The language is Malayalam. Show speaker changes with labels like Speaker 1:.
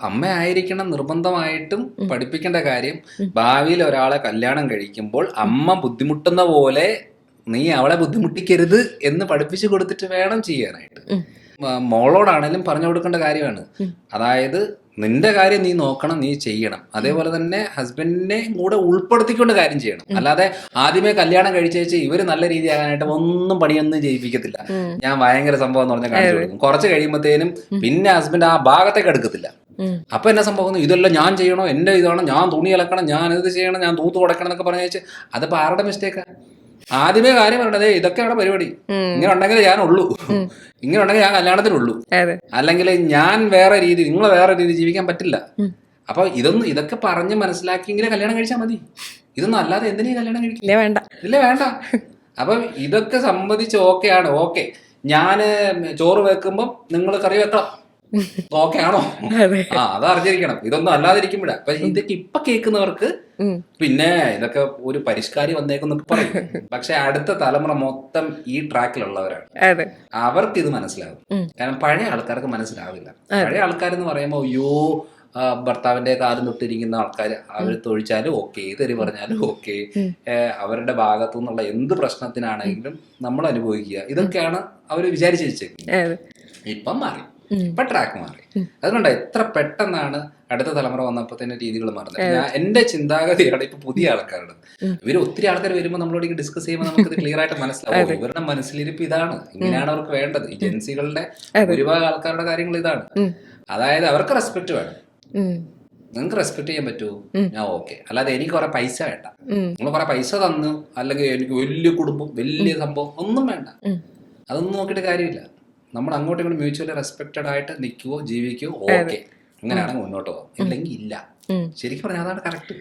Speaker 1: അമ്മ ആയിരിക്കണം നിർബന്ധമായിട്ടും പഠിപ്പിക്കേണ്ട കാര്യം, ഭാവിയിൽ ഒരാളെ കല്യാണം കഴിക്കുമ്പോൾ അമ്മ ബുദ്ധിമുട്ടുന്ന പോലെ നീ അവളെ ബുദ്ധിമുട്ടിക്കരുത് എന്ന് പഠിപ്പിച്ചു കൊടുത്തിട്ട് വേണം ചെയ്യാനായിട്ട്. മോളോടാണേലും പറഞ്ഞു കൊടുക്കേണ്ട കാര്യമാണ്. അതായത് നിന്റെ കാര്യം നീ നോക്കണം, നീ ചെയ്യണം. അതേപോലെ തന്നെ ഹസ്ബൻഡിനെ കൂടെ ഉൾപ്പെടുത്തിക്കൊണ്ട് കാര്യം ചെയ്യണം. അല്ലാതെ ആദ്യമേ കല്യാണം കഴിച്ചേച്ച് ഇവര് നല്ല രീതിയാകാനായിട്ട് ഒന്നും പണിയൊന്നും ചെയ്യിപ്പിക്കത്തില്ല. ഞാൻ ഭയങ്കര സംഭവം എന്ന് പറഞ്ഞാൽ കാണിച്ചു കൊടുക്കും. കുറച്ച് കഴിയുമ്പോഴത്തേനും പിന്നെ ഹസ്ബൻഡ് ആ ഭാഗത്തേക്ക് എടുക്കത്തില്ല. അപ്പൊ എന്നാ സംഭവം, ഇതെല്ലാം ഞാൻ ചെയ്യണോ, എന്റെ ഇതാണ്, ഞാൻ തുണി അലക്കണം, ഞാൻ ഇത് ചെയ്യണം, ഞാൻ തൂത്ത് കൊടുക്കണം എന്നൊക്കെ പറഞ്ഞു വെച്ച് അതിപ്പോ ആരുടെ മിസ്റ്റേക്കാ? ആദ്യമേ കാര്യം പറയണത് ഇതൊക്കെയാണ് പരിപാടി, ഇങ്ങനെ ഉണ്ടെങ്കിൽ ഞാൻ ഉള്ളൂ, ഇങ്ങനെ ഉണ്ടെങ്കിൽ ഞാൻ കല്യാണത്തിനുള്ളൂ, അല്ലെങ്കിൽ ഞാൻ വേറെ രീതി, നിങ്ങൾ വേറെ രീതി ജീവിക്കാൻ പറ്റില്ല. അപ്പൊ ഇതൊക്കെ പറഞ്ഞ് മനസ്സിലാക്കിയെങ്കിലേ കല്യാണം കഴിച്ചാൽ മതി. ഇതൊന്നും അല്ലാതെ എന്തിനാ കല്യാണം കഴിക്കില്ല? ഇല്ല വേണ്ട. അപ്പൊ ഇതൊക്കെ സംബന്ധിച്ച് ഓക്കെയാണ്. ഓക്കെ, ഞാന് ചോറ് വെക്കുമ്പോ നിങ്ങൾ കറി വെക്കണം, ഓക്കെ ആണോ? അത് അറിഞ്ഞിരിക്കണം. ഇതൊന്നും അല്ലാതിരിക്കുമ്പോഴാ. അപ്പൊ ഇതൊക്കെ ഇപ്പൊ കേൾക്കുന്നവർക്ക് പിന്നെ ഇതൊക്കെ ഒരു പരിഷ്കാരി വന്നേക്കുന്നൊക്കെ പറയും. പക്ഷെ അടുത്ത തലമുറ മൊത്തം ഈ ട്രാക്കിലുള്ളവരാണ്. അവർക്ക് ഇത് മനസ്സിലാവും. കാരണം പഴയ ആൾക്കാർക്ക് മനസ്സിലാവില്ല. പഴയ ആൾക്കാരെന്ന് പറയുമ്പോൾ അയ്യോ ഭർത്താവിന്റെ കാലം തൊട്ടിരിക്കുന്ന ആൾക്കാർ, അവർ തൊഴിച്ചാലും ഓക്കെ, തെറി പറഞ്ഞാലും ഓക്കെ, അവരുടെ ഭാഗത്തു നിന്നുള്ള എന്ത് പ്രശ്നത്തിനാണെങ്കിലും നമ്മൾ അനുഭവിക്കുക, ഇതൊക്കെയാണ് അവർ വിചാരിച്ചു വെച്ചേക്കുന്നത്. ഇപ്പം മാറി, ഇപ്പൊ ട്രാക്ക് മാറി. അതുകൊണ്ട് എത്ര പെട്ടെന്നാണ് അടുത്ത തലമുറ വന്നപ്പോ തന്നെ രീതികൾ മാറുന്നത്. എന്റെ ചിന്താഗതിയാണ് ഇപ്പൊ പുതിയ ആൾക്കാരുടെ. ഇവര് ഒത്തിരി ആൾക്കാർ വരുമ്പോൾ നമ്മളോട് ഡിസ്കസ് ചെയ്യുമ്പോൾ നമുക്ക് ക്ലിയർ ആയിട്ട് മനസ്സിലാവും ഇവരുടെ മനസ്സിലിരിപ്പ് ഇതാണ്, ഇങ്ങനെയാണ് അവർക്ക് വേണ്ടത്. ഈ ജെൻസികളുടെ ഒരുപാട് ആൾക്കാരുടെ കാര്യങ്ങൾ ഇതാണ്. അതായത് അവർക്ക് റെസ്പെക്ട് വേണം. നിങ്ങൾക്ക് റെസ്പെക്ട് ചെയ്യാൻ പറ്റുമോ? ഞാൻ ഓക്കെ. അല്ലാതെ എനിക്ക് കുറെ പൈസ വേണ്ട. നിങ്ങൾ കുറെ പൈസ തന്നു, അല്ലെങ്കിൽ എനിക്ക് വലിയ കുടുംബം, വലിയ സംഭവം ഒന്നും വേണ്ട. അതൊന്നും നോക്കിയിട്ട് കാര്യമില്ല. നമ്മൾ അങ്ങോട്ടും ഇങ്ങോട്ടും മ്യൂച്വലി റെസ്പെക്റ്റഡ് ആയിട്ട് നിൽക്കുവോ ജീവിക്കുവോ, ഓക്കെ, അങ്ങനെയാണെങ്കിൽ മുന്നോട്ട് പോകാം. ഇല്ലെങ്കിൽ ഇല്ല. ശരിക്കും പറഞ്ഞാൽ അതാണ് കറക്റ്റ്.